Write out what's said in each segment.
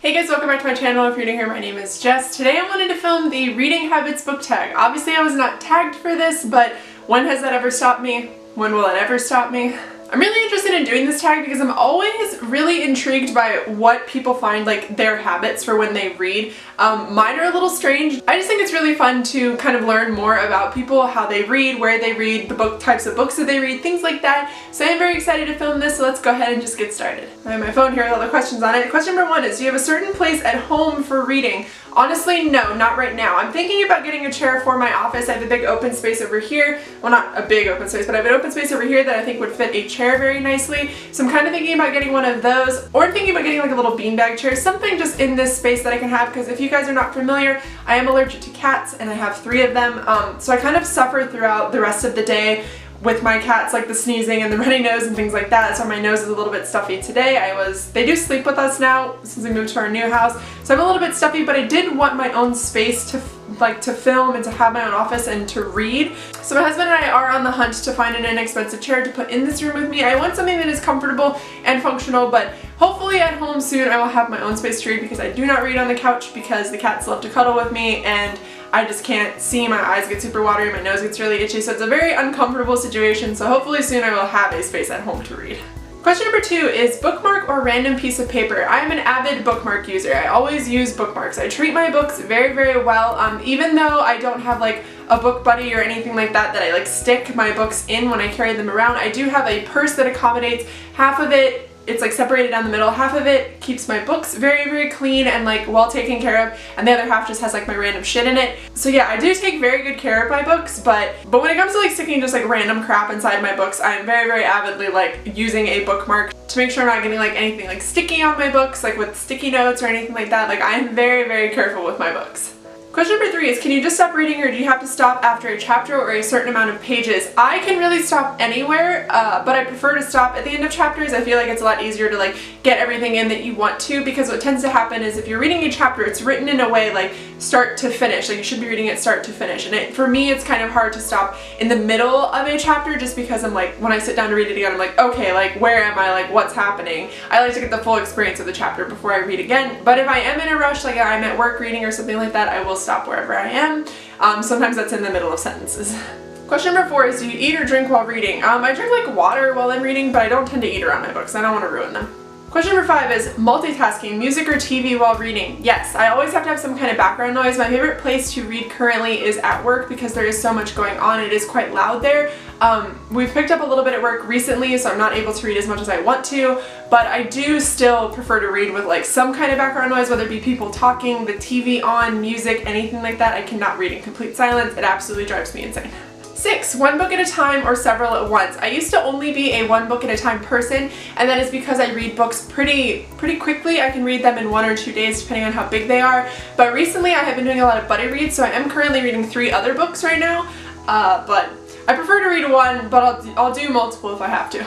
Hey guys, welcome back to my channel. If you're new here, my name is Jess. Today I wanted to film the Reading Habits book tag. Obviously I was not tagged for this, but when has that ever stopped me? When will it ever stop me? I'm really interested in doing this tag because I'm always really intrigued by what people find like their habits for when they read. Mine are a little strange. I just think it's really fun to kind of learn more about people, how they read, where they read, the book types of books that they read, things like that. So I'm very excited to film this, so let's go ahead and just get started. I have my phone here with all the questions on it. Question number 1 is, do you have a certain place at home for reading? Honestly, no, not right now. I'm thinking about getting a chair for my office. I have a big open space over here. Well, not a big open space, but I have an open space over here that I think would fit a chair very nicely. So I'm kind of thinking about getting one of those, or I'm thinking about getting like a little beanbag chair, something just in this space that I can have, because if you guys are not familiar, I am allergic to cats and I have 3 of them. So I kind of suffer throughout the rest of the day with my cats, like the sneezing and the runny nose and things like that. So my nose is a little bit stuffy today. They do sleep with us now since we moved to our new house. So I'm a little bit stuffy, but I did want my own space to film and to have my own office and to read. So my husband and I are on the hunt to find an inexpensive chair to put in this room with me. I want something that is comfortable and functional, but hopefully at home soon I will have my own space to read, because I do not read on the couch because the cats love to cuddle with me and I just can't see. My eyes get super watery, my nose gets really itchy, so it's a very uncomfortable situation. So hopefully soon I will have a space at home to read. Question number 2 is bookmark or random piece of paper. I am an avid bookmark user. I always use bookmarks. I treat my books very, very well. Even though I don't have like a book buddy or anything like that I like stick my books in when I carry them around, I do have a purse that accommodates half of it. It's like separated down the middle. Half of it keeps my books very, very clean and like well taken care of, and the other half just has like my random shit in it. So yeah, I do take very good care of my books, but when it comes to like sticking just like random crap inside my books, I'm very, very avidly like using a bookmark to make sure I'm not getting like anything like sticky on my books, like with sticky notes or anything like that. Like I am very, very careful with my books. Question number 3 is, can you just stop reading, or do you have to stop after a chapter or a certain amount of pages? I can really stop anywhere, but I prefer to stop at the end of chapters. I feel like it's a lot easier to like get everything in that you want to, because what tends to happen is if you're reading a chapter, it's written in a way like start to finish. Like you should be reading it start to finish. And for me, it's kind of hard to stop in the middle of a chapter, just because I'm like, when I sit down to read it again, I'm like, okay, like where am I? Like what's happening? I like to get the full experience of the chapter before I read again. But if I am in a rush, like I'm at work reading or something like that, I will stop wherever I am. Sometimes that's in the middle of sentences. Question number 4 is, do you eat or drink while reading? I drink like water while I'm reading, but I don't tend to eat around my books. I don't want to ruin them. Question number 5 is multitasking, music or TV while reading. Yes, I always have to have some kind of background noise. My favorite place to read currently is at work, because there is so much going on. It is quite loud there. We've picked up a little bit at work recently, so I'm not able to read as much as I want to, but I do still prefer to read with like some kind of background noise, whether it be people talking, the TV on, music, anything like that. I cannot read in complete silence. It absolutely drives me insane. 6, one book at a time or several at once. I used to only be a one book at a time person, and that is because I read books pretty quickly. I can read them in 1 or 2 days depending on how big they are. But recently I have been doing a lot of buddy reads, so I am currently reading 3 other books right now. But I prefer to read one, but I'll do multiple if I have to.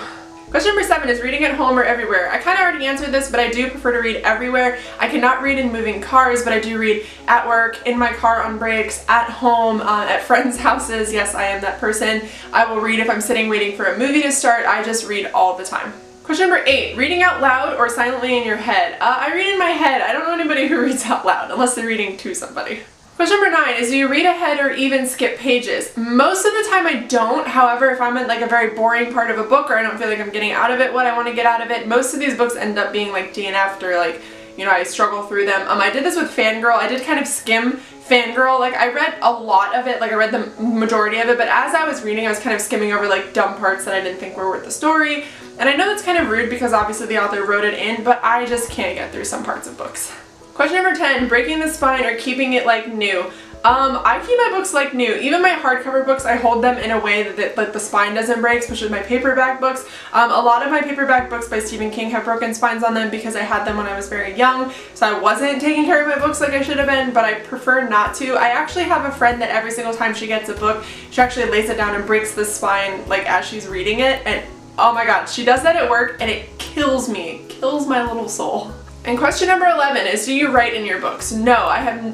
Question number 7 is reading at home or everywhere. I kind of already answered this, but I do prefer to read everywhere. I cannot read in moving cars, but I do read at work, in my car on breaks, at home, at friends' houses. Yes, I am that person. I will read if I'm sitting waiting for a movie to start. I just read all the time. Question number 8, reading out loud or silently in your head. I read in my head. I don't know anybody who reads out loud unless they're reading to somebody. Question number 9 is, do you read ahead or even skip pages? Most of the time I don't. However, if I'm in like a very boring part of a book, or I don't feel like I'm getting out of it what I want to get out of it, most of these books end up being like DNF'd, or like, you know, I struggle through them. I did this with Fangirl. I did kind of skim Fangirl. Like I read a lot of it, like I read the majority of it, but as I was reading I was kind of skimming over like dumb parts that I didn't think were worth the story. And I know that's kind of rude because obviously the author wrote it in, but I just can't get through some parts of books. Question number 10, breaking the spine or keeping it like new. I keep my books like new. Even my hardcover books, I hold them in a way that the spine doesn't break, especially my paperback books. A lot of my paperback books by Stephen King have broken spines on them because I had them when I was very young, so I wasn't taking care of my books like I should have been, but I prefer not to. I actually have a friend that every single time she gets a book, she actually lays it down and breaks the spine like as she's reading it, and oh my god, she does that at work and it kills me. It kills my little soul. And question number 11 is, do you write in your books? No, I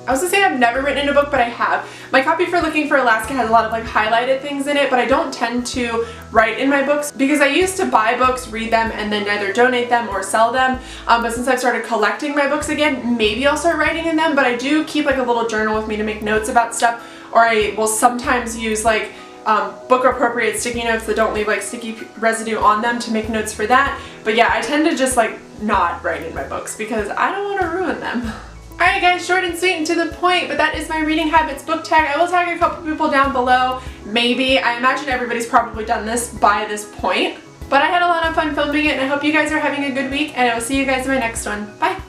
was gonna say I've never written in a book, but I have. My copy for Looking for Alaska has a lot of like highlighted things in it, but I don't tend to write in my books because I used to buy books, read them, and then either donate them or sell them. But since I've started collecting my books again, maybe I'll start writing in them, but I do keep like a little journal with me to make notes about stuff, or I will sometimes use like book appropriate sticky notes that don't leave like sticky residue on them to make notes for that. But yeah, I tend to just like not write in my books because I don't want to ruin them. Alright guys, short and sweet and to the point, but that is my reading habits book tag. I will tag a couple people down below, maybe. I imagine everybody's probably done this by this point. But I had a lot of fun filming it, and I hope you guys are having a good week, and I will see you guys in my next one. Bye!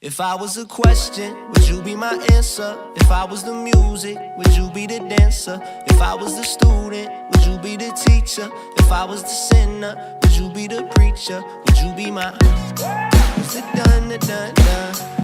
If I was a question, would you be my answer? If I was the music, would you be the dancer? If I was the student, would you be the teacher? If I was the sinner, would you be the preacher? Would you be my... What's it done, done, done?